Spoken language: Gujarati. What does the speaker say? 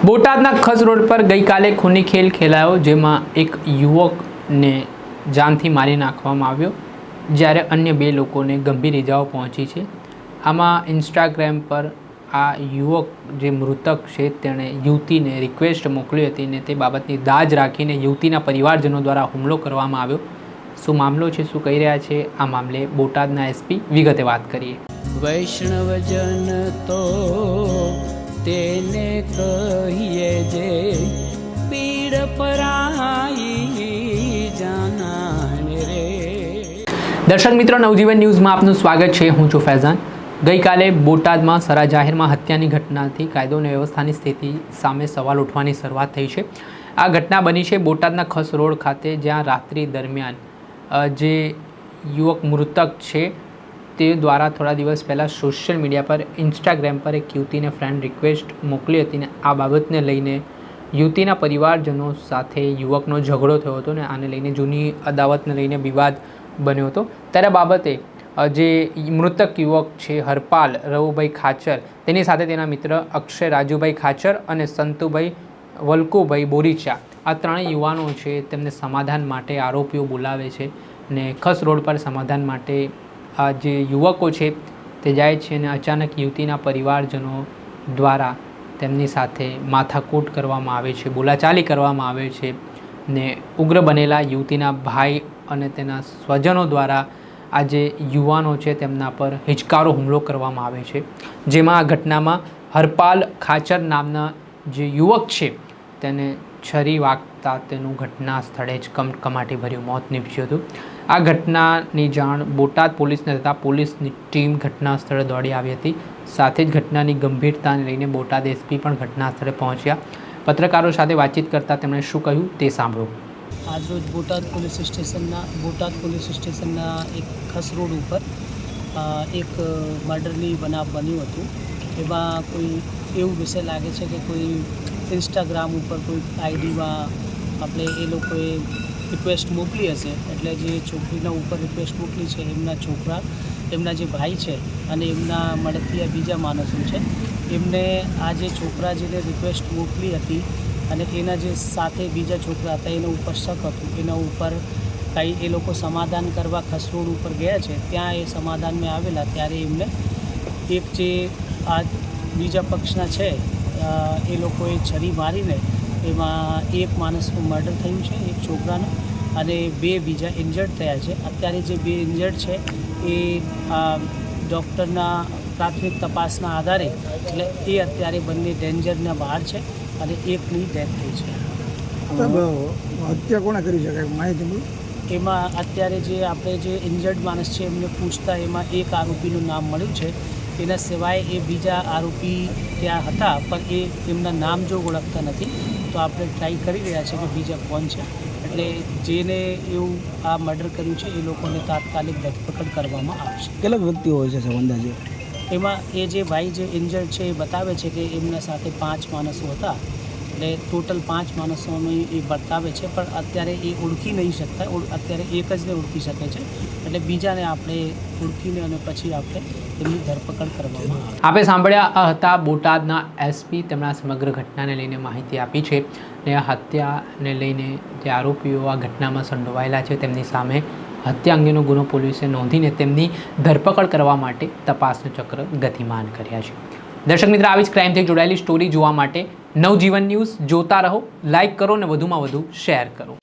બોટાદના ખસ રોડ પર ગઈકાલે ખૂની ખેલ ખેલાયો, જેમાં એક યુવકને જાનથી મારી નાખવામાં આવ્યો, જ્યારે અન્ય બે લોકોને ગંભીર ઇજાઓ પહોંચી છે. આમાં ઇન્સ્ટાગ્રામ પર આ યુવક જે મૃતક છે તેણે યુવતીને રિક્વેસ્ટ મોકલી હતી ને તે બાબતની દાજ રાખીને યુવતીના પરિવારજનો દ્વારા હુમલો કરવામાં આવ્યો. શું મામલો છે, શું કહી રહ્યા છે, આ મામલે બોટાદના એસપી વિગતે વાત કરીએ. વૈષ્ણવજન તો તેને કહીએ જે પીડ પરાઈ જાનાને રે. દર્શક મિત્રો, નવજીવન ન્યૂઝમાં આપનું સ્વાગત છે. હું છું ફૈઝાન. ગઈકાલે બોટાદમાં સરા જાહેરમાં હત્યાની ઘટનાથી કાયદો અને વ્યવસ્થાની સ્થિતિ સામે સવાલ ઉઠવાની શરૂઆત થઈ છે. આ ઘટના બની છે બોટાદના ખસ રોડ ખાતે, જ્યાં રાત્રિ દરમિયાન જે યુવક મૃતક છે તે દ્વારા થોડા દિવસ પહેલાં સોશિયલ મીડિયા પર ઇન્સ્ટાગ્રામ પર એક યુવતીને ફ્રેન્ડ રિક્વેસ્ટ મોકલી હતી ને આ બાબતને લઈને યુવતીના પરિવારજનો સાથે યુવકનો ઝઘડો થયો હતો ને આને લઈને જૂની અદાવતને લઈને વિવાદ બન્યો હતો. ત્યારે બાબતે જે મૃતક યુવક છે હરપાલ રવુભાઈ ખાચર, તેની સાથે તેના મિત્ર અક્ષય રાજુભાઈ ખાચર અને સંતુભાઈ વલ્કુભાઈ બોરીચા, આ ત્રણેય યુવાનો છે તેમને સમાધાન માટે આરોપીઓ બોલાવે છે ને ખસ રોડ પર સમાધાન માટે આ જે યુવકો છે તે જાય છે અને અચાનક યુવતીના પરિવારજનો દ્વારા તેમની સાથે માથાકૂટ કરવામાં આવે છે, બોલાચાલી કરવામાં આવે છે ને ઉગ્ર બનેલા યુવતીના ભાઈ અને તેના સ્વજનો દ્વારા આ જે યુવાનો છે તેમના પર હિચકારો હુમલો કરવામાં આવે છે. જેમાં આ ઘટનામાં હરપાલ ખાચર નામના જે યુવક છે તેને છરી વાગતા તેનું ઘટના સ્થળે જ કમકમાટીભર્યું મોત નીપજ્યું હતું. આ ઘટનાની જાણ બોટાદ પોલીસને થતાં પોલીસની ટીમ ઘટના સ્થળે દોડી આવી હતી. સાથે જ ઘટનાની ગંભીરતાને લઈને બોટાદ એસપી પણ ઘટના સ્થળે પહોંચ્યા. પત્રકારો સાથે વાતચીત કરતાં તેમણે શું કહ્યું તે સાંભળો. આજરોજ બોટાદ પોલીસ સ્ટેશનના એક ખસ રોડ ઉપર એક મર્ડરની બનાવ બન્યું હતું. એમાં કોઈ એવું વિષય લાગે છે કે કોઈ ઇન્સ્ટાગ્રામ ઉપર કોઈ આઈડીમાં આપણે એ લોકોએ રિક્વેસ્ટ મોકલી હશે, એટલે જે છોકરીના ઉપર રિક્વેસ્ટ મોકલી છે એમના છોકરા, એમના જે ભાઈ છે અને એમના મળતિયા બીજા માણસો છે, એમને આ જે છોકરા જેને રિક્વેસ્ટ મોકલી હતી અને એના જે સાથે બીજા છોકરા હતા એના ઉપર શક હતું, એના ઉપર કાંઈ એ લોકો સમાધાન કરવા ખસ રોડ ઉપર ગયા છે. ત્યાં એ સમાધાનમાં આવેલા ત્યારે એમને એક જે આ બીજા પક્ષના છે એ લોકોએ છરી મારીને એમાં એક માણસનું મર્ડર થયું છે, એક છોકરાનું, અને બે બીજા ઇન્જર્ડ થયા છે. અત્યારે જે બે ઇન્જર્ડ છે એ ડૉક્ટરના પ્રાથમિક તપાસના આધારે એટલે એ અત્યારે બંને ડેન્જરના બહાર છે અને એકની ડેથ થઈ છે. હત્યા કોણે કરી શકાય માહિતી? એમાં અત્યારે જે આપણે જે ઇન્જર્ડ માણસ છે એમને પૂછતા એમાં એક આરોપીનું નામ મળ્યું છે. એના સિવાય એ બીજા આરોપી ત્યાં હતા પણ એ એમના નામ જો ઓળખતા નથી, તો આપણે ટ્રાય કરી રહ્યા છે કે બીજા કોણ છે. એટલે જેને એવું આ મર્ડર કર્યું છે એ લોકોને તાત્કાલિક ધરપકડ કરવામાં આવશે. કેટલાક વ્યક્તિઓ હોય છે સાહેબ અંદાજે? એમાં એ જે ભાઈ જે ઇન્જર્ડ છે એ બતાવે છે કે એમના સાથે 5 માણસો હતા, એટલે ટોટલ 5 માણસોનું એ બતાવે છે, પણ અત્યારે એ ઓળખી નહીં શકતા. અત્યારે એક જ ને ઓળખી શકે છે, એટલે બીજાને આપણે ઓળખીને અને પછી આપણે એમની ધરપકડ કરવામાં આવે. આપણે સાંભળ્યા હતા બોટાદના એસપી, તેમના સમગ્ર ઘટનાને લઈને માહિતી આપી છે ને આ હત્યાને લઈને જે આરોપીઓ આ ઘટનામાં સંડોવાયેલા છે તેમની સામે હત્યા અંગેનો ગુનો પોલીસે નોંધીને તેમની ધરપકડ કરવા માટે તપાસનું ચક્ર ગતિમાન કર્યા છે. દર્શક મિત્રો, આવી જ ક્રાઇમથી જોડાયેલી સ્ટોરી જોવા માટે નવજીવન ન્યૂઝ જોતા રહો, લાઇક કરો ને વધુમાં વધુ શેર કરો.